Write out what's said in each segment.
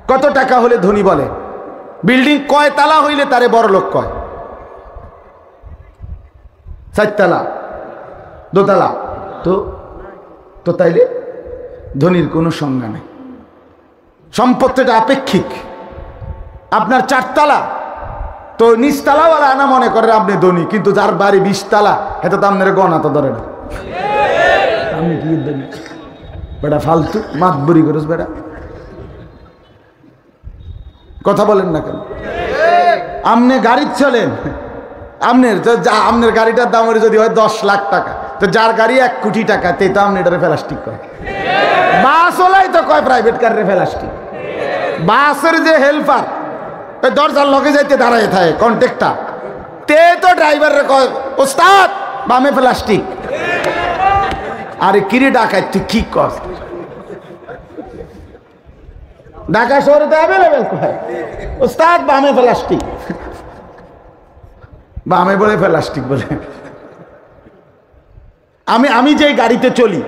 কত টাকা হলে ধনী বলে? বিল্ডিং কয় তালা হইলে তারে বড় লোক কয়? 4 তালা, 2 তালা। তো তাইলে ধনীর কোনো সংজ্ঞা নেই। সম্পত্তিটা আপেক্ষিক। আপনার 4 তালা, তো নিচতলাওয়ালা আনা মনে করে আপনি ধনী, কিন্তু যার বাড়ি 20 তালা এটা তো আপনার গণা তো ধরে না। আপনি কি বেটা ফালতু মাতবুরি করিস বেটা, কথা বলেন না কেন? আপনি গাড়ি চলেন, আপনার গাড়িটার দাম যদি হয় 10 লাখ টাকা, তো যার গাড়ি 1 কোটি টাকা, তে তো আপনি এটারে প্লাস্টিক কয়। বাস ওলাই তো কয় প্রাইভেট কারে প্লাস্টিক। বাসের যে হেল্পার ওই দরজার লগে যাইতে দাঁড়ায় থাকে কন্ট্রাক্টর, তে তো ড্রাইভারের কয় ওস্তাদ বামে প্লাস্টিক। আরে কিরে ডাকায় তুই কি কর? ঢাকা শহরে তো অ্যাভেলেবেল কয় ওস্তাদ বামে প্লাস্টিক, বামে বলে প্লাস্টিক বলে। আমি যে গাড়িতে চলি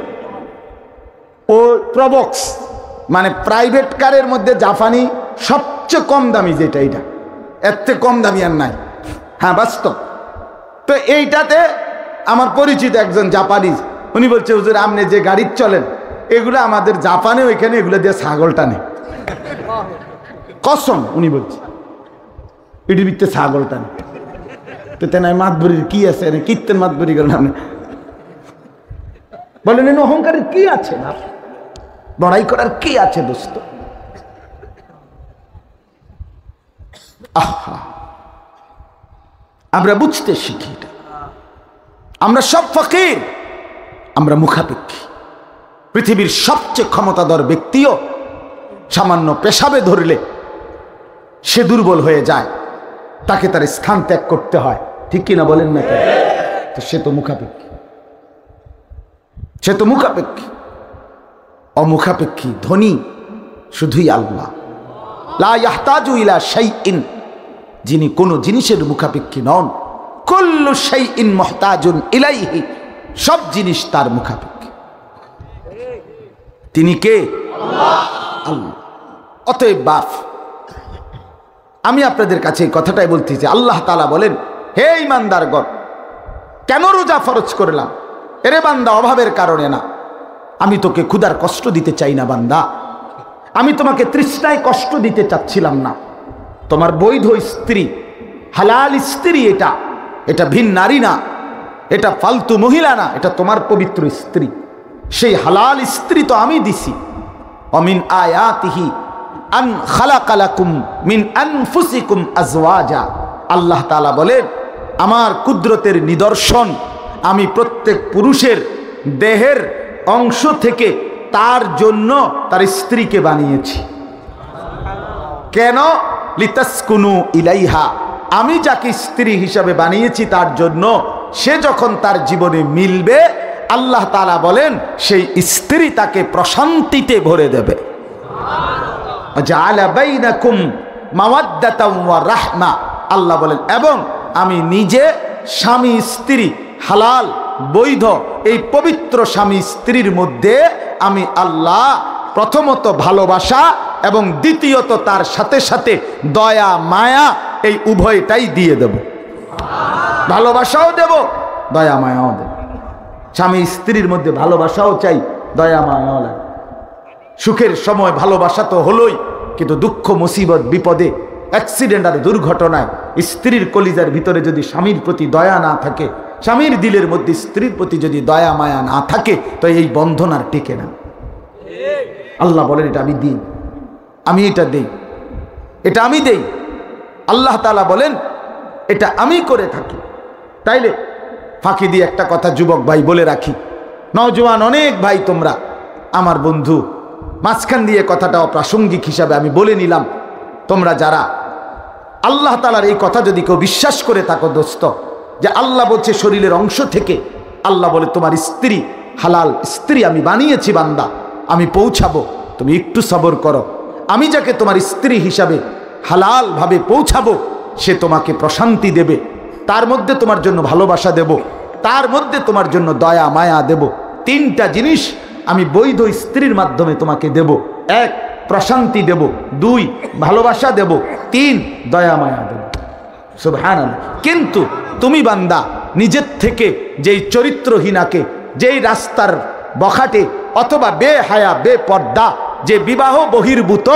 ও প্রবক্স, মানে প্রাইভেট কারের মধ্যে জাপানি সবচেয়ে কম দামি যেটা, এইটা এর থেকে কম দামি আর নাই। হ্যাঁ বাস্তব। তো এইটাতে আমার পরিচিত একজন জাপানিজ, উনি বলছে হুজুর আপনি যে গাড়ি চলেন এগুলো আমাদের জাপানে ওইখানে এগুলো দিয়ে ছাগল টানে। কসম উনি বলছে এটির ভিতরে ছাগল টানে। তো তেনাই মাতবরির কি আছে, কীর্তন মাতবরি করেন আপনি বলেন, অহংকারের কি আছে না, বড়াই করার কি আছে দোস্ত? আহা, আমরা বুঝতে শিখি এটা। আমরা সব ফকির, আমরা মুখাপেক্ষী। পৃথিবীর সবচেয়ে ক্ষমতাধর ব্যক্তিও সামান্য পেশাবে ধরলে সে দুর্বল হয়ে যায়, তাকে তার স্থান ত্যাগ করতে হয়, ঠিক কিনা বলেন না? তো সে তো মুখাপেক্ষী, সে তো মুখাপেক্ষী। অমুখাপেক্ষী ধনী শুধুই আল্লাহ। লা ইয়াহতাজু ইলা শাইইন, যিনি কোনো জিনিসের মুখাপেক্ষী নন। কুল্লু শাইইন মুহতাজুন ইলাইহি, সব জিনিস তার মুখাপেক্ষী। তিনি কে? আল্লাহ। আল্লাহ। অতএব বাপ, আমি আপনাদের কাছে এই কথাটাই বলতেছি। আল্লাহ তাআলা বলেন, হে ঈমানদারগণ, কেন রোজা ফরজ করলাম? এরে বান্দা, অভাবের কারণে না। আমি তোকে ক্ষুধার কষ্ট দিতে চাই না বান্দা, আমি তোমাকে তৃষ্ণায় কষ্ট দিতে চাচ্ছিলাম না। তোমার বৈধ স্ত্রী, হালাল স্ত্রী, এটা ভিন নারী না, এটা ফালতু মহিলা না, এটা তোমার পবিত্র স্ত্রী। সেই হালাল স্ত্রী তো আমি দিছি। অমিন আয়াতিহি আন খালাকা লাকুম মিন আনফুসিকুম আজওয়াজা, আল্লাহ তাআলা বলেন, আমার কুদরতের নিদর্শন, আমি প্রত্যেক পুরুষের দেহের অংশ থেকে তার জন্য তার স্ত্রীকে বানিয়েছি। কেন? লিতাসকুনু ইলাইহা, আমি যাকে স্ত্রী হিসাবে বানিয়েছি তার জন্য সে যখন তার জীবনে মিলবে, আল্লাহ তাআলা বলেন সেই স্ত্রী তাকে প্রশান্তিতে ভরে দেবে। জাআলা বাইনাকুম মাওয়াদ্দাতাও ওয়া রাহমা, আল্লাহ বলেন, এবং আমি নিজে স্বামী স্ত্রী, হালাল বৈধ এই পবিত্র স্বামী স্ত্রীর মধ্যে আমি আল্লাহ প্রথমত ভালোবাসা এবং দ্বিতীয়ত তার সাথে সাথে দয়া মায়া, এই উভয়টাই দিয়ে দেব। ভালোবাসাও দেব, দয়া মায়াও দেব। স্বামী স্ত্রীর মধ্যে ভালোবাসাও চাই, দয়া মায়াও লাগে। সুখের সময় ভালোবাসা তো হলোই, কিন্তু দুঃখ মুসিবত বিপদে, অ্যাক্সিডেন্ট আর দুর্ঘটনায় স্ত্রীর কলিজার ভিতরে যদি স্বামীর প্রতি দয়া না থাকে, স্বামীর দিলের মধ্যে স্ত্রীর প্রতি যদি দয়া মায়া না থাকে, তো এই বন্ধন আর টিকে না। আল্লাহ বলেন, এটা আমি দিই, আমি এটা দেই, এটা আমি দেই। আল্লাহ তাআলা বলেন, এটা আমি করে থাকি। তাইলে ফাঁকি দিয়ে একটা কথা যুবক ভাই বলে রাখি, নওজোয়ান অনেক ভাই তোমরা আমার বন্ধু, মাঝখান দিয়ে কথাটা অপ্রাসঙ্গিক হিসাবে আমি বলে নিলাম। তোমরা যারা আল্লাহ তাআলার এই কথা যদি কেউ বিশ্বাস করে থাকো দোস্ত, যে আল্লাহ বলছে শরীরের অংশ থেকে, আল্লাহ বলে তোমার স্ত্রী হালাল স্ত্রী আমি বানিয়েছি বান্দা, আমি পৌঁছাবো, তুমি একটু সবর করো। আমি যাকে তোমার স্ত্রী হিসাবে হালাল ভাবে পৌঁছাবো, সে তোমাকে প্রশান্তি দেবে, তার মধ্যে তোমার জন্য ভালোবাসা দেব, তার মধ্যে তোমার জন্য দয়া মায়া দেব। 3টা জিনিস আমি বৈধ স্ত্রীর মাধ্যমে তোমাকে দেব। 1, প্রশান্তি দেব, 2 ভালোবাসা দেব, 3 দয়া মায়া দেব। সুবহানাল্লাহ। কিন্তু তুমি বান্দা নিজের থেকে যেই চরিত্রহীনাকে, যেই রাস্তার বখাটে অথবা বেহায়া বেপর্দা, যে বিবাহ বহির্ভূত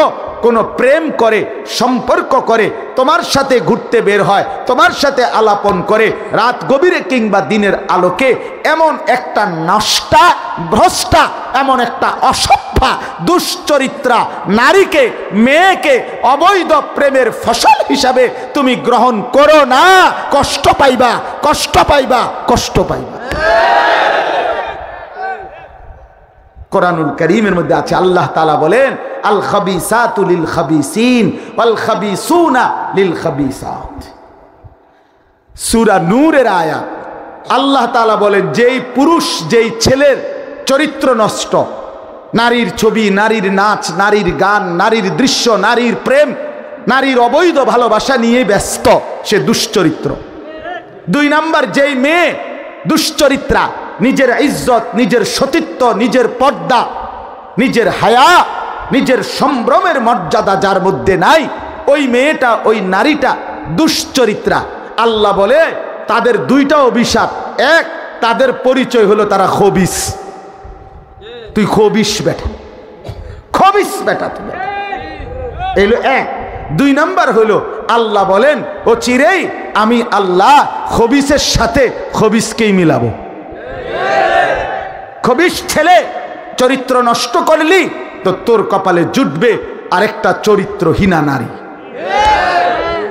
কোনো প্রেম করে, সম্পর্ক করে, তোমার সাথে ঘুরতে বের হয়, তোমার সাথে আলাপন করে রাত গভীরে কিংবা দিনের আলোকে, এমন একটা নষ্টা ভ্রষ্টা, এমন একটা অসভ্যা দুশ্চরিত্রা নারীকে, মেয়েকে অবৈধ প্রেমের ফসল হিসাবে তুমি গ্রহণ করো না। কষ্ট পাইবা, কষ্ট পাইবা, কষ্ট পাইবা। কোরআনুল কারীমের মধ্যে আছে, আল্লাহ তাআলা বলেন আল খাবিসাতু লিল খাবিসিন ওয়াল খাবিসুনা লিল খাবিসাত। সূরা নূরের আয়াত। আল্লাহ তাআলা বলেন যেই পুরুষ, যেই ছেলের চরিত্র নষ্ট, নারীর ছবি, নারীর নাচ, নারীর গান, নারীর দৃশ্য, নারীর প্রেম, নারীর অবৈধ ভালোবাসা নিয়ে ব্যস্ত, সে দুশ্চরিত্র। 2 নাম্বার, যেই মেয়ে দুশ্চরিত্রা, নিজের ইজ্জত, নিজের সতীত্ব, নিজের পর্দা, নিজের হায়া, নিজের সম্ভ্রমের মর্যাদা যার মধ্যে নাই, ওই মেয়েটা, ওই নারীটা দুশ্চরিত্রা। আল্লাহ বলে তাদের 2টা অভিশাপ। 1, তাদের পরিচয় হলো তারা খবিস। তুই খবিস বেটা, খবিস বেটা তুমি, এলো 1। 2 নাম্বার হলো আল্লাহ বলেন ও চিরেই আমি আল্লাহ খবিসের সাথে খবিসকেই মিলাবো। খবিস ছেলে চরিত্র নষ্ট করলি তো তোর কপালে জুটবে আরেকটা চরিত্রহীনা নারী।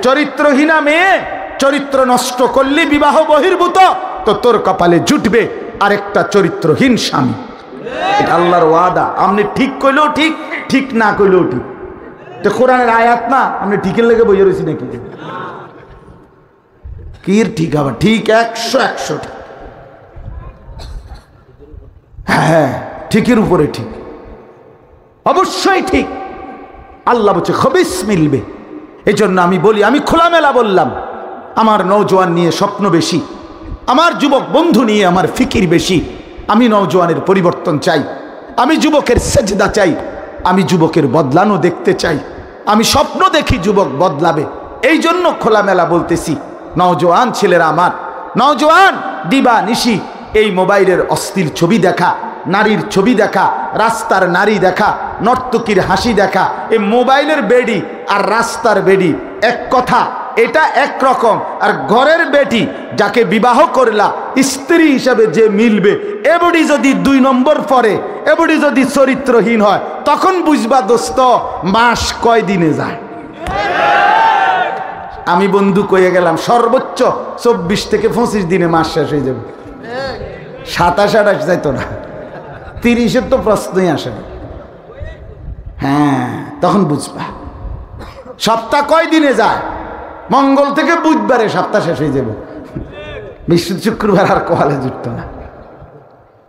চরিত্রহীনা মেয়ে চরিত্র নষ্ট করলি বিবাহ বহির্ভূত, তো তোর কপালে জুটবে আরেকটা চরিত্রহীন স্বামী। এটা আল্লাহর ওয়াদা। আপনি ঠিক কইলেও ঠিক, ঠিক না কইলেও ঠিক। তো কোরআনের আয়াত না, আপনি ঠিকের লেগে বইয়ে রয়েছি নাকি? কি ঠিক আবার ঠিক 100 ঠিক। হ্যাঁ, ঠিকের উপরে ঠিক, অবশ্যই ঠিক। আল্লাহ বলছে খবিস মিলবে। এই জন্য আমি বলি, আমি খোলামেলা বললাম, আমার নওজোয়ান নিয়ে স্বপ্ন বেশি, আমার যুবক বন্ধু নিয়ে আমার ফিকির বেশি। আমি নওজোয়ানের পরিবর্তন চাই, আমি যুবকের সেজদা চাই, আমি যুবকের বদলানো দেখতে চাই, আমি স্বপ্ন দেখি যুবক বদলাবে। এই জন্য খোলামেলা বলতেছি, নওজোয়ান ছেলেরা আমার, নওজোয়ান দিবা নিশি এই মোবাইলের অশ্লীল ছবি দেখা, নারীর ছবি দেখা, রাস্তার নারী দেখা, নর্তকীর হাসি দেখা, এই মোবাইলের বেডি আর রাস্তার বেডি এক কথা, এটা একরকম। আর ঘরের বেটি যাকে বিবাহ করলা স্ত্রী হিসাবে যে মিলবে, এবডি যদি 2 নম্বর পরে, এবডি যদি চরিত্রহীন হয়, তখন বুঝবা দোস্ত মাস কয় দিনে যায়। আমি বন্ধু কয়ে গেলাম সর্বোচ্চ 24 থেকে 25 দিনে মাস শেষ হয়ে যাবে। 27-28 যাইতো না, 30-এর তো প্রশ্নই আসে না। হ্যাঁ, তখন বুঝবা সপ্তাহ কয় দিনে যায়। মঙ্গল থেকে বুধবারে সপ্তাহ শেষ হয়ে যাবে, বৃহস্পতি শুক্রবার আর কপালে জুটতো না।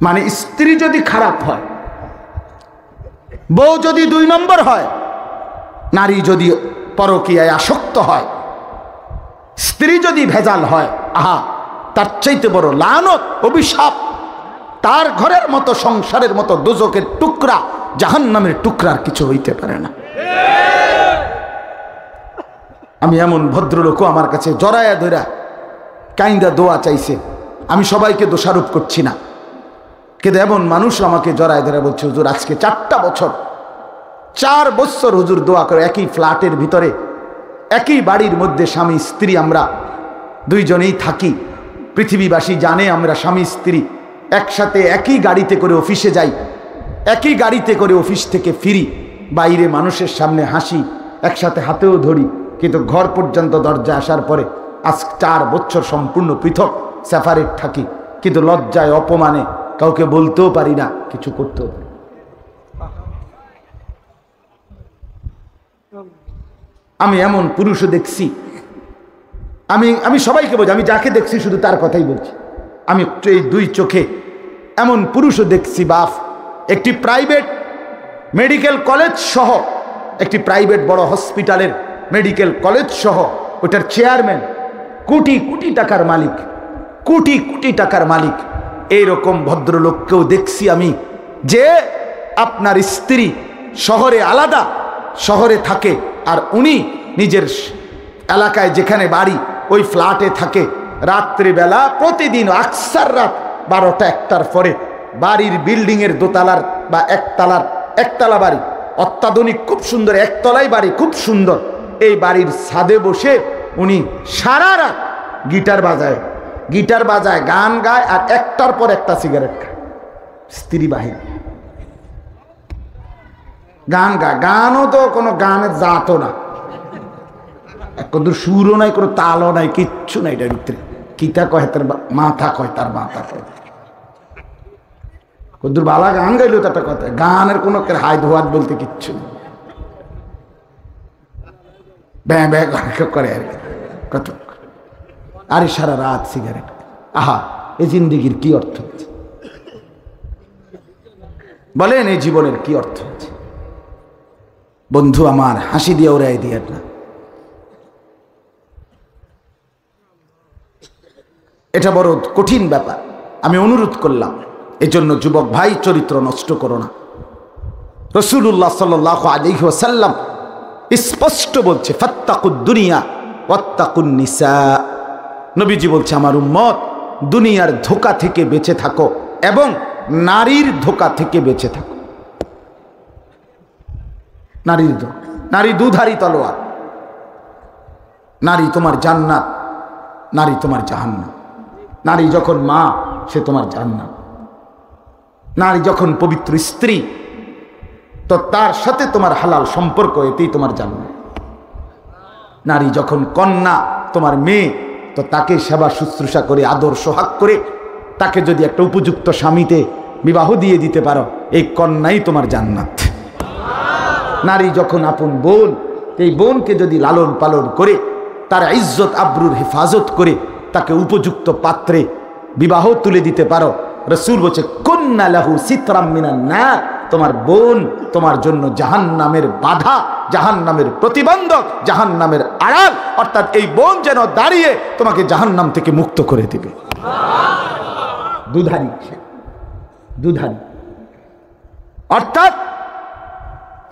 মানে স্ত্রী যদি খারাপ হয়, বউ যদি 2 নম্বর হয়, নারী যদি পরকীয়ায় আসক্ত হয়, স্ত্রী যদি ভেজাল হয়, আহা, তার চাইতে বড় লানত, অভিশাপ তার ঘরের মতো, সংসারের মতো দোজকের টুকরা, জাহান্নামের টুকরার কিছু হইতে পারে না। আমি এমন ভদ্রলোকও আমার কাছে জড়ায়া ধরা কাইন্দা দোয়া চাইছে। আমি সবাইকে দোষারোপ করছি না, কিন্তু এমন মানুষ আমাকে জড়ায় ধরে বলছে, হুজুর আজকে 4 বছর হুজুর দোয়া করে, একই ফ্ল্যাটের ভিতরে, একই বাড়ির মধ্যে স্বামী স্ত্রী, আমরা 2 জনেই থাকি। পৃথিবীবাসী জানে আমরা স্বামী স্ত্রী একসাথে একই গাড়িতে করে অফিসে যাই, একই গাড়িতে করে অফিস থেকে ফিরি, বাইরে মানুষের সামনে হাসি, একসাথে হাতেও ধরি, কিন্তু ঘর পর্যন্ত দরজা আসার পরে আজ 4 বছর সম্পূর্ণ পৃথক সেপারেট থাকি। কিন্তু লজ্জায় অপমানে কাউকে বলতেও পারি না, কিছু করতেও পারি। আমি এমন পুরুষও দেখছি, আমি সবাইকে বলছি, আমি যাকে দেখছি শুধু তার কথাই বলছি। আমি এই 2 চোখে এমন পুরুষও দেখছি, বাপ, একটি প্রাইভেট মেডিকেল কলেজ সহ, একটি প্রাইভেট বড় হসপিটালের মেডিকেল কলেজ সহ ওটার চেয়ারম্যান, কোটি কোটি টাকার মালিক, কোটি কোটি টাকার মালিক। এইরকম ভদ্রলোককেও দেখছি আমি, যে আপনার স্ত্রী শহরে আলাদা, শহরে থাকে আর উনি নিজের এলাকায় যেখানে বাড়ি ওই ফ্ল্যাটে থাকে। রাত্রিবেলা প্রতিদিন আকসার রাত 12টা-1টার পরে বাড়ির বিল্ডিংয়ের দোতলার বা একতলা বাড়ি, অত্যাধুনিক খুব সুন্দর একতলাই বাড়ি, খুব সুন্দর। এই বাড়ির ছাদে বসে উনি সারা রাত গিটার বাজায়, গান গায় আর একটার পর একটা সিগারেট খায়। স্ত্রী বাহিনী গান গায়, গানও তো কোনো গানের জাতও না, কত সুরও নাই, কোনো তালও নাই, কিচ্ছু নাই। এটার ভিতরে কিতা কয় তার মাথা কয়, তার মাথা কয় কদ্দুর বালা গান গাইলো তো একটা কথা, গানের কোনো হাই ধোয়াত বলতে কিচ্ছু নেই, ব্যাঁ ব্যাঁ করে আর কি কত। আরে সারা রাত সিগারেট, আহা এই জিন্দিগির কি অর্থ হচ্ছে বলেন? এই জীবনের কি অর্থ হচ্ছে? বন্ধু আমার, হাসি দিয়ে ওরাই দিয়ে না, এটা বড় কঠিন ব্যাপার। আমি অনুরোধ করলাম, এজন্য যুবক ভাই চরিত্র নষ্ট করো না। রাসূলুল্লাহ সাল্লাল্লাহু আলাইহি ওয়াসাল্লাম স্পষ্ট বলছে, ফাত্তাকুদ দুনিয়া ওয়াত্তাকুন নিসা। নবীজি বলছে, আমার উম্মত দুনিয়ার ধোঁকা থেকে বেঁচে থাকো এবং নারীর ধোঁকা থেকে বেঁচে থাকো। নারীর ধোঁকা, নারী দুধারী তলোয়ার। নারী তোমার জান্নাত, নারী তোমার জাহান্নাম। নারী যখন মা, সে তোমার জান্নাত। নারী যখন পবিত্র স্ত্রী, তো তার সাথে তোমার হালাল সম্পর্ক, এতেই তোমার জান্নাত। নারী যখন কন্যা, তোমার মেয়ে, তো তাকে সেবা শুশ্রূষা করে আদর সোহাগ করে তাকে যদি একটা উপযুক্ত স্বামীতে বিবাহ দিয়ে দিতে পারো, এই কন্যাই তোমার জান্নাত। নারী যখন আপন বোন, এই বোনকে যদি লালন পালন করে তার ইজ্জত আবরুর হেফাজত করে তাকে উপযুক্ত পাত্রে বিবাহ তুলে দিতে পারো, রাসূল বলছে কুন্না লাহু সিতরাম মিনান নার, তোমার বোন তোমার জন্য জাহান্নামের বাধা, জাহান্নামের প্রতিবন্ধক, জাহান্নামের আড়াল। অর্থাৎ এই বোন যেন দাঁড়িয়ে তোমাকে জাহান্নাম থেকে মুক্ত করে দিবে। দুধারী, দুধারী অর্থাৎ।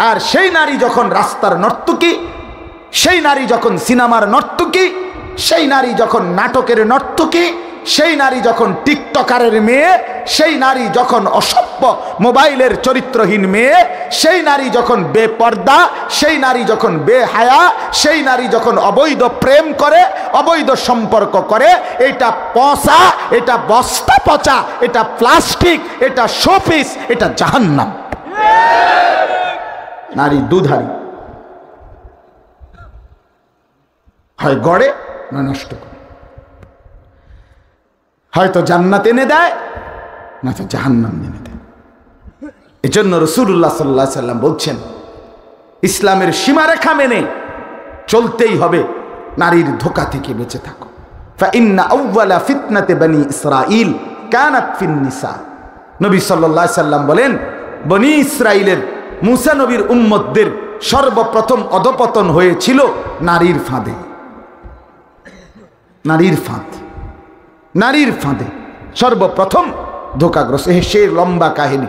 আর সেই নারী যখন রাস্তার নর্তকী, সেই নারী যখন সিনেমার নর্তকী, সেই নারী যখন নাটকের নর্তকী, সেই নারী যখন টিকটকারের মেয়ে, সেই নারী যখন অসভ্য মোবাইলের চরিত্রহীন মেয়ে, সেই নারী যখন বেপর্দা, সেই নারী যখন বেহায়া, সেই নারী যখন অবৈধ প্রেম করে, অবৈধ সম্পর্ক করে, এটা পচা, এটা বস্তা পচা, এটা প্লাস্টিক, এটা শোপিস, এটা জাহান্নাম। নারী দুধারী, হয় গড়ে না নষ্ট করে, হয়তো জান্নাত এনে দেয় না তো জাহান্নাম এনে দেয়। এজন্য রাসূলুল্লাহ সাল্লাল্লাহু আলাইহি ওয়াসাল্লাম বলছেন, ইসলামের সীমারেখা মেনে চলতেই হবে, নারীর ধোঁকা থেকে বেঁচে থাকো। ফাইন্না আউওয়ালা ফিতনাতে বনি ইসরাঈল কানাত ফিন নিসা। নবী সাল্লাল্লাহু আলাইহি ওয়াসাল্লাম বলেন, বনি ইসরাইলের মুসা নবীর উম্মতদের সর্বপ্রথম অধপতন হয়েছিল নারীর ফাঁদে। নারীর ফাঁদ, নারীর ফাঁদে সর্বপ্রথম ধোঁকাগ্রস্ত। সে লম্বা কাহিনী,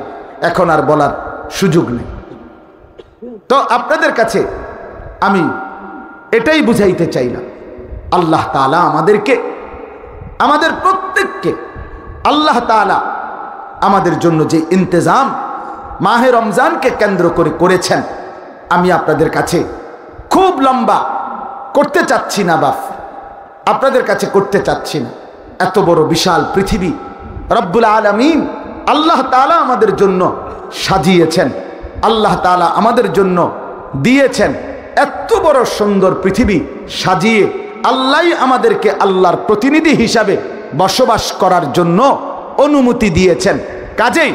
এখন আর বলার সুযোগ নেই। তো আপনাদের কাছে আমি এটাই বুঝাইতে চাইলাম, আল্লাহ তাআলা আমাদেরকে, আমাদের প্রত্যেককে আল্লাহ তাআলা আমাদের জন্য যে ইন্তজাম মাহে রমজানকে কেন্দ্র করে করেছেন, আমি আপনাদের কাছে খুব লম্বা করতে চাচ্ছি না বাপ, আপনাদের কাছে করতে চাচ্ছি না। এত বড় বিশাল পৃথিবী রব্বুল আলামিন আল্লাহ তাআলা আমাদের জন্য সাজিয়েছেন, আল্লাহ তাআলা আমাদের জন্য দিয়েছেন। এত বড় সুন্দর পৃথিবী সাজিয়ে আল্লাহ আমাদেরকে আল্লাহর প্রতিনিধি হিসাবে বসবাস করার জন্য অনুমতি দিয়েছেন। কাজেই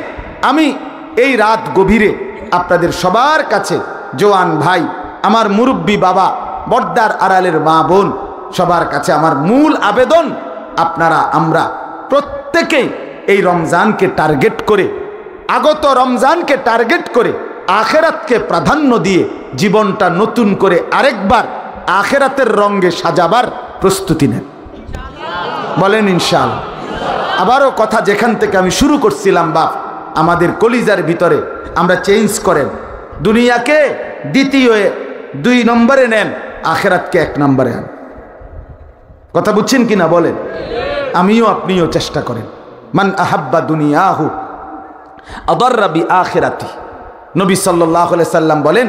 আমি এই রাত গভীরে আপনাদের সবার কাছে, জোয়ান ভাই, আমার মুরব্বী বাবা, বর্দার আড়ালের মা বোন, সবার কাছে আমার মূল আবেদন, আপনারা আমরা প্রত্যেকেই এই রমজানকে টার্গেট করে, আগত রমজানকে টার্গেট করে আখেরাতকে প্রাধান্য দিয়ে জীবনটা নতুন করে আরেকবার আখেরাতের রঙে সাজাবার প্রস্তুতি নেন। বলেন ইনশাআল্লাহ। আবারও কথা যেখান থেকে আমি শুরু করছিলাম বাপ, আমাদের কলিজার ভিতরে আমরা চেঞ্জ করেন, দুনিয়াকে দ্বিতীয় 2 নম্বরে নেন, আখেরাতকে 1 নম্বরে আন। কথা বুঝছেন কিনা বলেন? আমিও আপনিও চেষ্টা করেন। মান আহাব্বা দুনিয়াহু আদাররা বি আখিরাতি। নবী সাল্লাল্লাহু আলাইহি সাল্লাম বলেন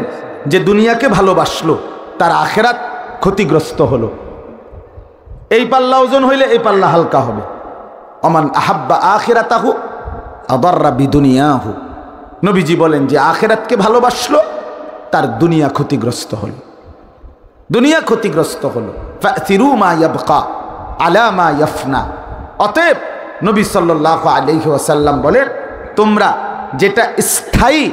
যে দুনিয়াকে ভালোবাসলো তার আখেরাত ক্ষতিগ্রস্ত হলো। এই পাল্লা ওজন হইলে এই পাল্লা হালকা হবে। অমান আহাব্বা আখিরাতাহু আদাররা বি দুনিয়াহু। নবীজি বলেন যে আখেরাতকে ভালোবাসলো তার দুনিয়া ক্ষতিগ্রস্ত হলো, দুনিয়া ক্ষতিগ্রস্ত হলো। ফাসিরু মা ইয়াবকা আলা মা ইয়াফনা। অতএব নবী সাল্লাল্লাহু আলাইহি ওয়াসাল্লাম বলেন তোমরা যেটা স্থায়ী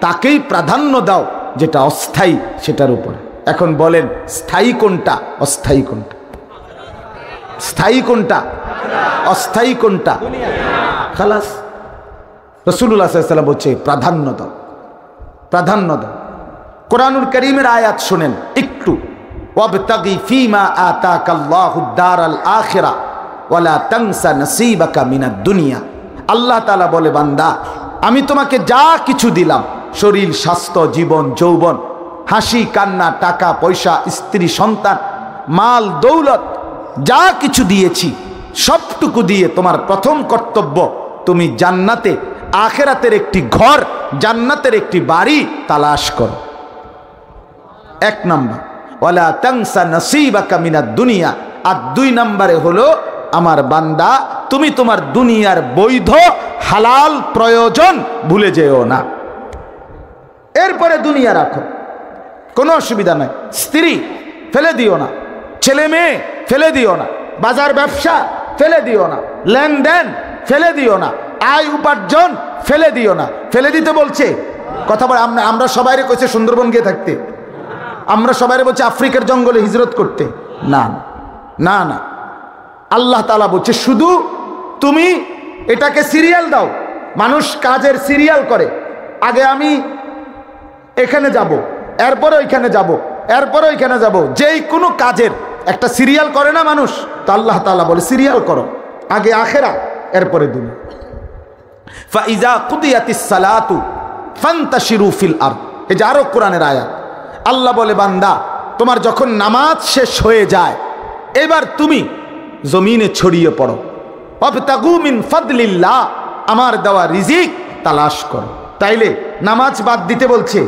তাকেই প্রাধান্য দাও, যেটা অস্থায়ী সেটার উপরে। এখন বলেন স্থায়ী কোনটা, অস্থায়ী কোনটা? স্থায়ী কোনটা, অস্থায়ী কোনটা? খালাস। রাসূলুল্লাহ সাল্লাল্লাহু আলাইহি ওয়াসাল্লাম বলছে প্রাধান্য দাও, প্রাধান্য দাও। কোরআনুল কারীমের আয়াত শুনেন একটু। ওয়াবতাগি ফীমা আতাকাল্লাহুদ দারাল আখিরা ওয়ালা তানসা নসীবাকা মিনাদ দুনিয়া। আল্লাহ তাআলা বলে বান্দা আমি তোমাকে যা কিছু দিলাম, শরীর, স্বাস্থ্য, জীবন, যৌবন, হাসি কান্না, টাকা পয়সা, স্ত্রী সন্তান, মাল দৌলত, যা কিছু দিয়েছি সবটুকু দিয়ে তোমার প্রথম কর্তব্য তুমি জান্নাতে, আখেরাতের একটি ঘর, জান্নাতের একটি বাড়ি তালাশ করো। 1 নম্বর ওয়ালা তানসা নসীবাকা মিনাদ দুনিয়া। আর 2 নম্বরে হলো আমার বান্দা তুমি তোমার দুনিয়ার বৈধ হালাল প্রয়োজন ভুলে যেও না। এরপরে দুনিয়া রাখো, কোনো অসুবিধা নাই। স্ত্রী ফেলে দিও না, ছেলে মেয়ে ফেলে দিও না, বাজার ব্যবসা ফেলে দিও না, লেনদেন ফেলে দিও না, আয় উপার্জন ফেলে দিও না। ফেলে দিতে বলছে কথা বলে। আমরা সবাইরে কইছে সুন্দরবন গিয়ে থাকতে, আমরা সবাইরে বলছে আফ্রিকার জঙ্গলে হিজরত করতে। না না না, আল্লাহ তাআলা বলছে শুধু তুমি এটাকে সিরিয়াল দাও। মানুষ কাজের সিরিয়াল করে, আগে আমি এখানে যাব, এরপরে ওইখানে যাব, এরপরে ওইখানে যাব। যেই কোনো কাজের একটা সিরিয়াল করে না মানুষ, তো আল্লাহ তাআলা বলে সিরিয়াল করো, আগে আখিরাত এরপরে দুনিয়া। ফাইজা কুদিয়াতিস সালাতু ফান্তাশিরু ফিল আরদ। এই যে আরো কোরআনের আয়াত। আল্লাহ বলে বান্দা তোমার যখন নামাজ শেষ হয়ে যায় এবার তুমি জমিনে ছড়িয়ে পড়ো। ওয়াবতাগু মিন ফাদলিল্লাহ, আমার দেওয়া রিজিক তালাশ করো। তাইলে নামাজ বাদ দিতে বলছে,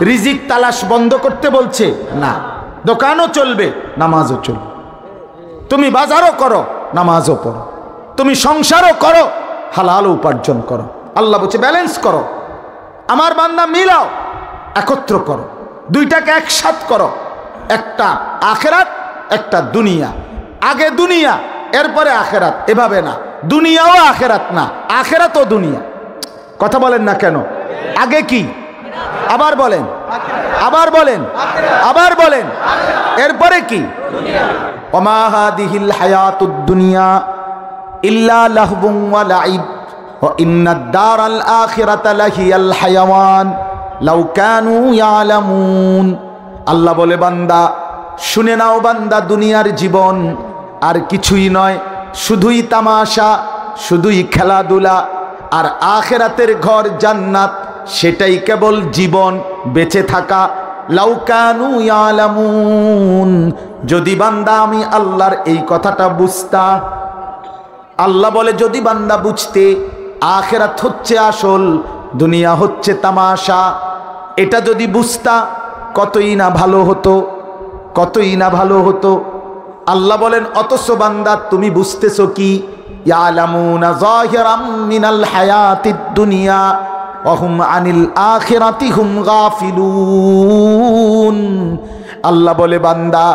রিজিক তালাশ বন্ধ করতে বলছে না। দোকানও চলবে, নামাজও চলবে। তুমি বাজারও করো, নামাজও পড়ো। তুমি সংসারও করো, হালাল উপার্জন করো। আল্লাহ বলছে ব্যালেন্স করো। আমার বান্দা মিলাও, একত্র করো, দুইটাকে একসাথ করো। একটা আখেরাত, একটা দুনিয়া। আগে দুনিয়া এরপরে আখেরাত, এভাবে না। দুনিয়াও আখেরাত না, আখেরাতও দুনিয়া। কথা বলেন না কেন? আগে কি? আবার বলেন, আবার বলেন, আবার বলেন। এরপরে কি? ওমা হাদিহিল হায়াতুদ দুনিয়া ইল্লা লাহবুন ওয়া লাইব ওয়া ইন্নাদ দারাল আখিরাতা লাহিয়াল হায়াওয়ান লাউ কানু ইয়ালামুন। আল্লাহ বলে বান্দা শুনে নাও বান্দা, দুনিয়ার জীবন আর কিছুই নয়, শুধুই তামাশা, শুধুই খেলাধুলা। আর আখিরাতের ঘর জান্নাত, সেটাই কেবল জীবন, বেঁচে থাকা। লাউ কানু ইয়ালামুন, যদি বান্দা আমি আল্লাহর এই কথাটা বুঝতা। আল্লাহ বলে যদি বান্দা বুঝতে আখিরাত হচ্ছে আসল, দুনিয়া হচ্ছে তামাশা, এটা যদি বুঝতা কতই না ভালো হতো, কতই না ভালো হতো। আল্লাহ বলেন অথচ বান্দা তুমি বুঝতেছো কি? ইয়ালামুনা যাহিরাম মিনাল হায়াতিদ দুনিয়া ওয়া হুম আনিল আখিরাতি হুম গাফিলুন। আল্লাহ বলে বান্দা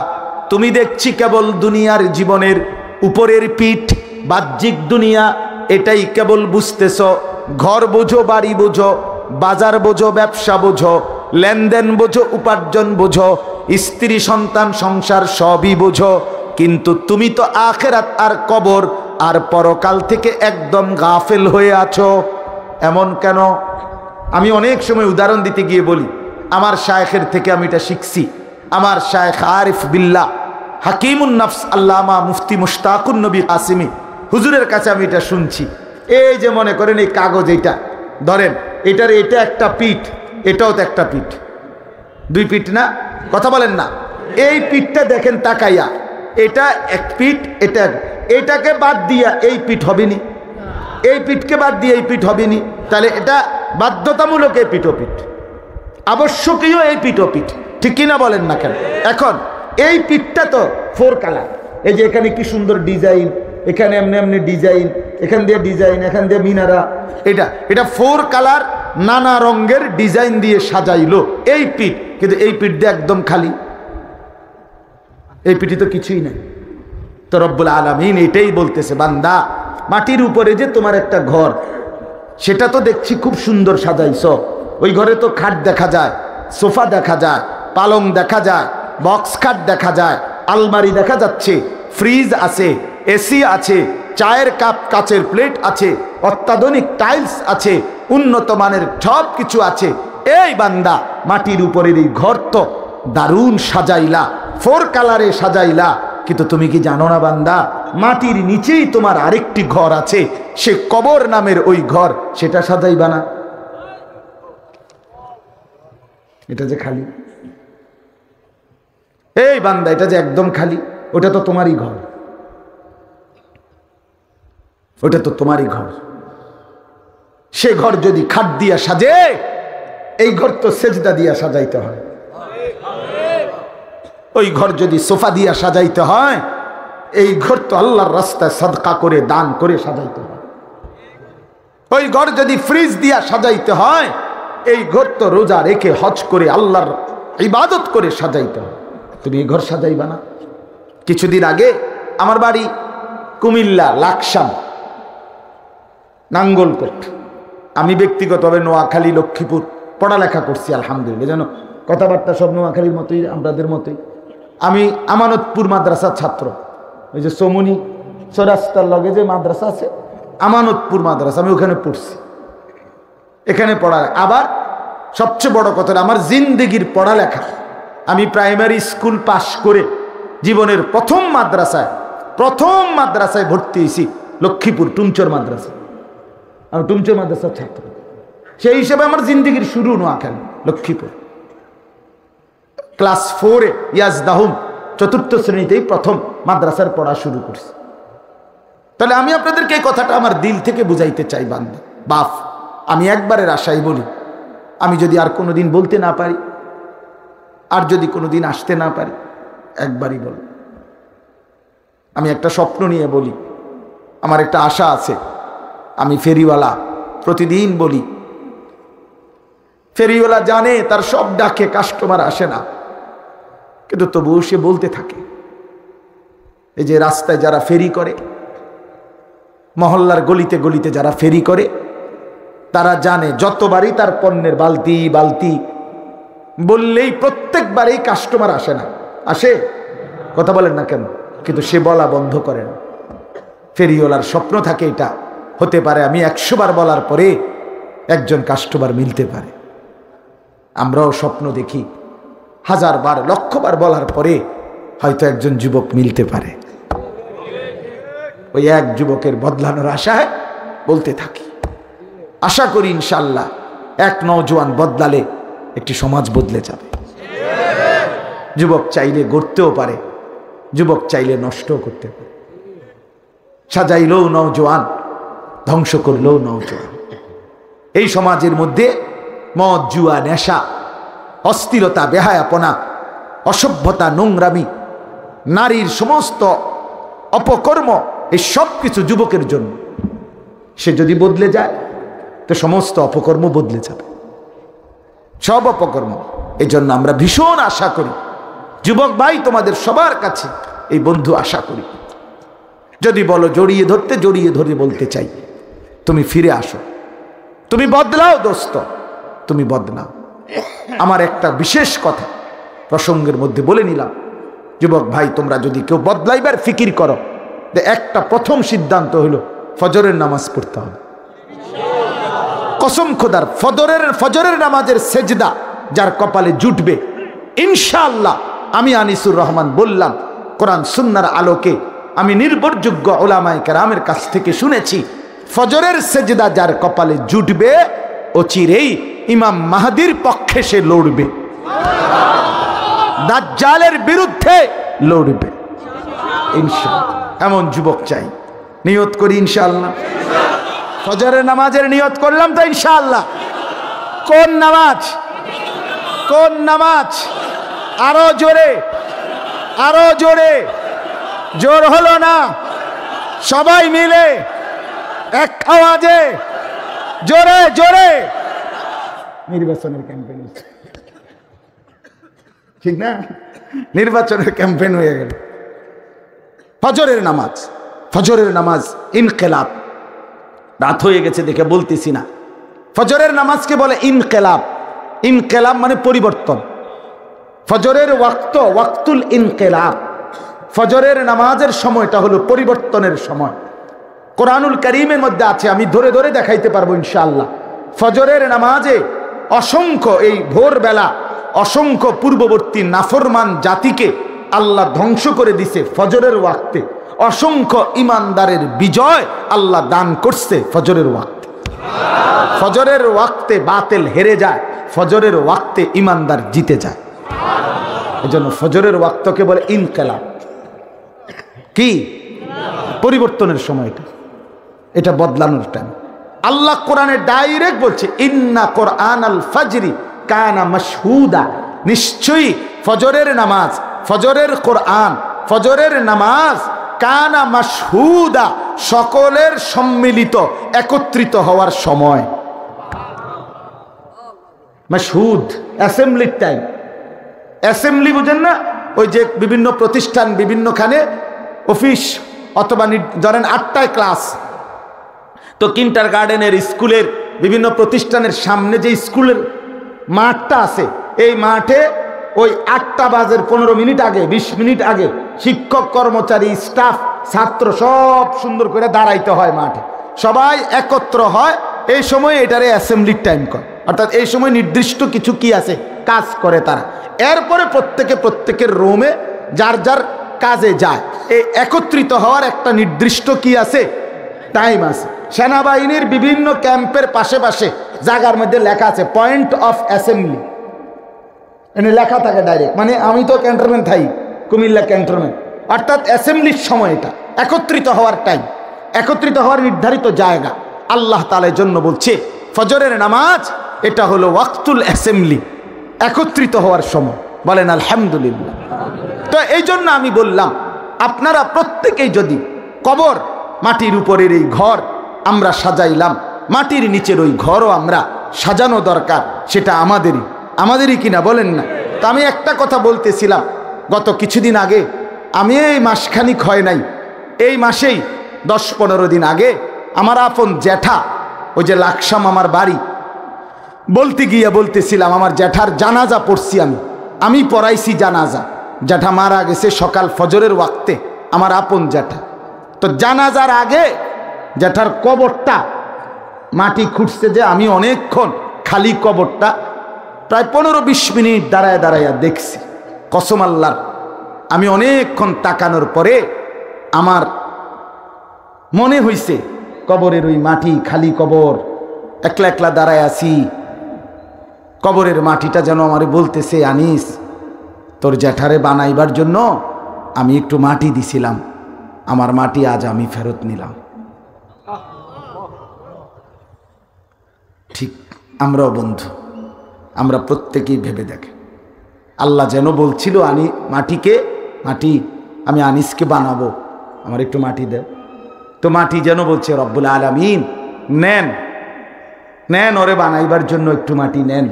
তুমি দেখছি কেবল দুনিয়ার জীবনের উপরের পিঠ, বাহ্যিক দুনিয়া, এটাই কেবল বুঝতেছো। ঘর বোঝো, বাড়ি বোঝো, বাজার বোঝো, ব্যবসা বোঝো, লেনদেন বোঝো, উপার্জন বোঝো, স্ত্রী সন্তান সংসার সবই বোঝো, কিন্তু তুমি তো আখিরাত আর কবর আর পরকাল থেকে একদম গাফেল হয়ে আছো। এমন কেন? আমি অনেক সময় উদাহরণ দিতে গিয়ে বলি, আমার শায়েখের থেকে আমি এটা শিখছি। আমার শায়েখ আরিফ বিল্লাহ হাকিমুন নফস আল্লামা মুফতি মুশতাকুন নবী কাসিমি হুজুরের কাছে আমি এটা শুনছি। এই যে মনে করেন এই কাগজ, এইটা ধরেন, এটা একটা পিঠ, এটাও তো একটা পিঠ, দুই পিঠ না? কথা বলেন না? এই পিঠটা দেখেন তাকাইয়া, এটা এক পিঠ, এটাকে বাদ দিয়া এই পিঠ হবেনি, এই পিঠকে বাদ দিয়ে এই পিঠ হবেনি, তাহলে এটা বাধ্যতামূলক এই পিঠ পিঠ, আবশ্যকীয় এই পিঠ পিঠ, ঠিক কিনা বলেন না কেন? এখন এই পিঠটা তো 4 কালার, এই যে এখানে কি সুন্দর ডিজাইন, এখানে এমনি এমনি ডিজাইন, এখান দিয়ে ডিজাইন, এখান দিয়ে মিনারা, এটা 4 কালার নানা রঙের ডিজাইন দিয়ে সাজাইলো এই পিঠ, কিন্তু এই পিঠ দিয়ে একদম খালি, এই পিঠে তো কিছুই নাই। তো রব্বুল আলামিন এটাই বলতেছে, বান্দা মাটির উপরে যে তোমার একটা ঘর, সেটা তো দেখছি খুব সুন্দর সাজাইছ, ওই ঘরে তো খাট দেখা যায়, সোফা দেখা যায়, পালং দেখা যায়, বক্স খাট দেখা যায়, আলমারি দেখা যাচ্ছে, ফ্রিজ আছে, এসি আছে, চায়ের কাপ, কাচের প্লেট আছে, অত্যাধুনিক টাইলস আছে, উন্নত মানের সব কিছু আছে। এই বান্দা মাটির উপরের এই ঘর তো দারুণ সাজাইলা, 4 কালারে সাজাইলা, কিন্তু তুমি কি জানো না বান্দা, মাটির নিচেই তোমার আরেকটি ঘর আছে, সে কবর নামের ওই ঘর, সেটা সাজাইবা না? এটা যে খালি, এই বান্দা এটা যে একদম খালি, ওটা তো তোমারই ঘর, ওটা তো তোমারই ঘর। সে ঘর যদি খাট দিয়া সাজে, এই ঘর তো সেজদা দিয়া সাজাইতে হয়। ওই ঘর যদি সোফা দিয়া সাজাইতে হয়, এই ঘর তো আল্লাহর রাস্তায় সাদকা করে, দান করে সাজাইতে হয়। ওই ঘর যদি ফ্রিজ দিয়া সাজাইতে হয়, এই ঘর তো রোজা রেখে হজ করে আল্লাহর ইবাদত করে সাজাইতে হয়। তুমি এই ঘর সাজাইবা না? কিছুদিন আগে আমার বাড়ি কুমিল্লা লাকসাম নাঙ্গলকোট, আমি ব্যক্তিগতভাবে নোয়াখালী লক্ষ্মীপুর পড়ালেখা করছি আলহামদুলিল্লাহ, যেন কথাবার্তা সব নোয়াখালীর মতোই, আমাদের মতোই। আমি আমানতপুর মাদ্রাসার ছাত্র, ওই যে সমুনি চৌরাস্তার লগে যে মাদ্রাসা আছে, আমানতপুর মাদ্রাসা, আমি ওখানে পড়ছি, এখানে পড়া। আবার সবচেয়ে বড় কথা, আমার জিন্দেগির পড়ালেখা, আমি প্রাইমারি স্কুল পাশ করে জীবনের প্রথম মাদ্রাসায় ভর্তি হয়েছি লক্ষ্মীপুর টুমচর মাদ্রাসা। আমি টুমচর মাদ্রাসার ছাত্র, সেই হিসেবে আমার জিন্দেগির শুরু নোয়াখালী লক্ষ্মীপুর। ক্লাস 4-এ ইয়াজদাহুম, 4র্থ শ্রেণীতেই প্রথম মাদ্রাসার পড়া শুরু করছি। তাহলে আমি আপনাদেরকে এই কথাটা আমার দিল থেকে বুঝাইতে চাই, বান্দা বাপ, আমি একবারের আশাই বলি, আমি যদি আর কোনোদিন বলতে না পারি, আর যদি কোনোদিন আসতে না পারি, একবারই বল। আমি একটা স্বপ্ন নিয়ে বলি, আমার একটা আশা আছে। আমি ফেরিওয়ালা, প্রতিদিন বলি, ফেরিওয়ালা জানে তার সব ডাকে কাস্টমার আসে না, কিন্তু তবুও সে বলতে থাকে। এই যে রাস্তায় যারা ফেরি করে, মহল্লার গলিতে গলিতে যারা ফেরি করে, তারা জানে যতবারই তার পণ্যের বালতি বালতি বললেই প্রত্যেকবারেই কাস্টমার আসে না। আসে? কথা বলেন না কেন? কিন্তু সে বলা বন্ধ করে না। ফেরিওয়ালার স্বপ্ন থাকে এটা, হতে পারে আমি 100 বার বলার পরে একজন কাস্টমার মিলতে পারে। আমরাও স্বপ্ন দেখি 1000 বার 1,00,000 বার বলার পরে হয়তো একজন যুবক মিলতে পারে। ওই এক যুবকের বদলানোর আশায় বলতে থাকি। আশা করি ইনশাল্লাহ এক নওজোয়ান বদলালে একটি সমাজ বদলে যাবে। যুবক চাইলে গড়তেও পারে, যুবক চাইলে নষ্টও করতে পারে। সাজাইলেও নওজোয়ান, ধ্বংস করলেও নওজোয়ান। এই সমাজের মধ্যে মদ, জুয়া, নেশা, অস্থিরতা, বেহায়াপনা, অসভ্যতা, নোংরামি, নারীর সমস্ত অপকর্ম, এই সব কিছু যুবকের জন্য। সে যদি বদলে যায় তো সমস্ত অপকর্ম বদলে যাবে, সব অপকর্ম। এই জন্য আমরা ভীষণ আশা করি, যুবক ভাই তোমাদের সবার কাছে এই বন্ধু আশা করি, যদি বলো জড়িয়ে ধরে বলতে চাই, তুমি ফিরে আসো, তুমি বদলাও দোস্ত, তুমি বদলাও। আমার একটা বিশেষ কথা প্রসঙ্গের মধ্যে বলে নিলাম, যুবক ভাই তোমরা যদি কেউ বদলাইবার ফিকির করো, একটা প্রথম সিদ্ধান্ত হলো ফজরের নামাজ পড়তে হবে। কসম খোদার, ফজরের নামাজের সেজদা যার কপালে জুটবে ইনশাআল্লাহ, আমি আনিসুর রহমান বললাম, কোরআন সুন্নাহর আলোকে আমি নির্ভরযোগ্য উলামায়ে কেরামের কাছ থেকে শুনেছি, ফজরের সেজদা যার কপালে জুটবে অচিরেই ইমাম মাহদির পক্ষে সে লড়বে, দাজ্জালের বিরুদ্ধে লড়বে ইনশাআল্লাহ। এমন যুবক চাই, নিয়ত করি ইনশাআল্লাহ। ফজরের নামাজের নিয়ত করলাম তো ইনশাআল্লাহ। কোন নামাজ? কোন নামাজ? আরো জোরে, আরো জোরে। জোর হলো না, সবাই মিলে এক আওয়াজে জোরে জোরে। নির্বাচনের ক্যাম্পেইন, ঠিক না? নির্বাচনের ক্যাম্পেইন হয়ে গেল। ফজরের নামাজ, ফজরের নামাজ ইনকিলাব। রাত হয়ে গেছে দেখে বলতেছি না। ফজরের নামাজকে বলে ইনকিলাব। ইনকিলাব মানে পরিবর্তন। ফজরের ওয়াক্ত ওয়াক্তুল ইনকিলাব। ফজরের নামাজের সময়টা হলো পরিবর্তনের সময়। কোরআনুল কারীমের মধ্যে আছে, আমি ধরে ধরে দেখাইতে পারবো ইনশাআল্লাহ। ফজরের নামাজে অসংখ্য, এই ভোরবেলা অসংখ্য পূর্ববর্তী নাফরমান জাতিকে আল্লাহ ধ্বংস করে দিছে ফজরের ওয়াক্তে। অসংখ্য ইমানদারের বিজয় আল্লাহ দান করছে ফজরের ওয়াক্তে। ফজরের ওয়াক্তে বাতিল হেরে যায়, ফজরের ওয়াক্তে ইমানদার জিতে যায়। এজন্য ফজরের ওয়াক্তকে বলে ইনকিলাব। কি? পরিবর্তনের সময়টা, এটা বদলানোর টাইম। আল্লাহ কোরআনে ডাইরেক্ট বলছে, ইন্না কোরআনাল ফাজরি কানা মাশহুদা। নিশ্চয়ই ফজরের নামাজ, ফজরের কোরআন, ফজরের নামাজ কানা মাশহুদা, সকলের সম্মিলিত একত্রিত হওয়ার সময়। মাশহুদ অ্যাসেম্বলির টাইম। অ্যাসেম্বলি বুঝেন না? ওই যে বিভিন্ন প্রতিষ্ঠান, বিভিন্নখানে অফিস, অথবা ধরেন 8টায় ক্লাস, তো কিন্ডার গার্ডেনের, স্কুলের, বিভিন্ন প্রতিষ্ঠানের সামনে যে স্কুলের মাঠটা আছে, এই মাঠে ওই 8টা বাজে 15 মিনিট আগে, 20 মিনিট আগে শিক্ষক, কর্মচারী, স্টাফ, ছাত্র সব সুন্দর করে দাঁড়াইতে হয় মাঠে। সবাই একত্র হয় এই সময়, এটারে অ্যাসেম্বলির টাইম করে। অর্থাৎ এই সময় নির্দিষ্ট কিছু কি আছে, কাজ করে তারা। এরপরে প্রত্যেকের রুমে যার যার কাজে যায়। এই একত্রিত হওয়ার একটা নির্দিষ্ট কি আছে, টাইম আছে। সেনাবাহিনীর বিভিন্ন ক্যাম্পের পাশে পাশে জায়গার মধ্যে লেখা আছে পয়েন্ট অফ অ্যাসেম্বলি, এনে লেখা থাকে ডাইরেক্ট। মানে আমি তো ক্যান্টনমেন্ট থাই, কুমিল্লা ক্যান্টনমেন্ট। অর্থাৎ অ্যাসেম্বলির সময়, এটা একত্রিত হওয়ার টাইম, একত্রিত হওয়ার নির্ধারিত জায়গা। আল্লাহ তাআলার জন্য বলছে ফজরের নামাজ এটা হলো ওয়াক্তুল অ্যাসেম্বলি, একত্রিত হওয়ার সময়। বলেন আলহামদুলিল্লাহ। তো এই জন্য আমি বললাম, আপনারা প্রত্যেকেই যদি কবর, মাটির উপরের এই ঘর আমরা সাজাইলাম, মাটির নিচের ওই ঘরও আমরা সাজানো দরকার। সেটা আমাদেরই কিনা বলেন না? তো আমি একটা কথা বলতেছিলাম, গত কিছুদিন আগে, আমি এই মাসখানিক হয় নাই, এই মাসেই 10-15 দিন আগে আমার আপন জ্যাঠা, ওই যে লাকসাম আমার বাড়ি, বলতে গিয়ে বলতেছিলাম, আমার জ্যাঠার জানাজা পড়ছি আমি পড়াইছি জানাজা। জ্যাঠা মারা গেছে সকাল ফজরের ওয়াক্তে, আমার আপন জ্যাঠা। তো জানাজার আগে জ্যাঠার কবরটা মাটি খুঁড়ছে, যে আমি অনেকক্ষণ খালি কবরটা প্রায় 15-20 মিনিট দাঁড়ায় দাঁড়াইয়া দেখছি। কসম আল্লাহর, আমি অনেকক্ষণ তাকানোর পরে আমার মনে হইছে কবরের ওই মাটি, খালি কবর, একলা একলা দাঁড়ায় আছি। কবরের মাটিটা যেন আমারে বলতেছে, আনিস, তোর জ্যাঠারে বানাইবার জন্য আমি একটু মাটি দিছিলাম, আমার মাটি আজ আমি ফেরত নিলাম। ঠিক আমরাও বন্ধু, আমরা প্রত্যেকেই ভেবে দেখে, আল্লাহ যেন বলছিল, মাটি আমি আনিসকে বানাবো, আমার একটু মাটি দে। তো মাটি যেন বলছে, রব্বুল আলামিন নেন ওরে বানাইবার জন্য একটু মাটি নেন,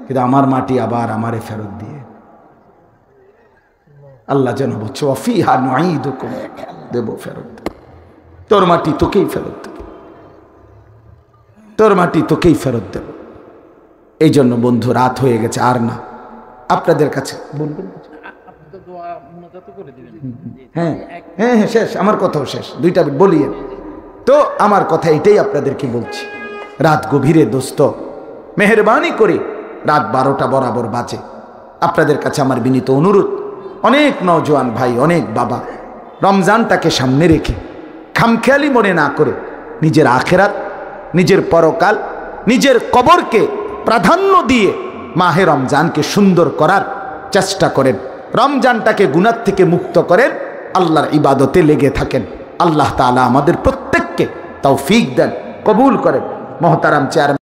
কিন্তু আমার মাটি আবার আমারে ফেরত দিয়ে। আল্লাহ যেন বলছে, ওয়াফিহা নুঈদুকুম, দেব ফেরত, তোর মাটি তোকেই ফেরত দেব, তোর মাটি তোকেই ফেরত দেব। এই জন্য বন্ধু, রাত হয়ে গেছে, আর না, আপনাদের কাছে বলবেন। হ্যাঁ হ্যাঁ হ্যাঁ, শেষ, আমার কথাও শেষ, 2টা বলিয়ে। তো আমার কথা এটাই আপনাদেরকে বলছি, রাত গভীরে দোস্ত, মেহেরবানি করে রাত 12টা বরাবর বাজে। আপনাদের কাছে আমার বিনীত অনুরোধ, অনেক নওজোয়ান ভাই, অনেক বাবা রমজানটাকে সামনে রেখে খামখেয়ালি মনে না করে নিজের আখেরাত, নিজের পরকাল, নিজের কবরকে প্রাধান্য দিয়ে মাহে রমজানকে সুন্দর করার চেষ্টা করেন, রমজানটাকে গুনাহ থেকে মুক্ত করেন, আল্লাহর ইবাদতে লেগে থাকেন। আল্লাহ তাআলা আমাদের প্রত্যেককে তৌফিক দেন, কবুল করেন। মহতারাম চেয়ারম্যান।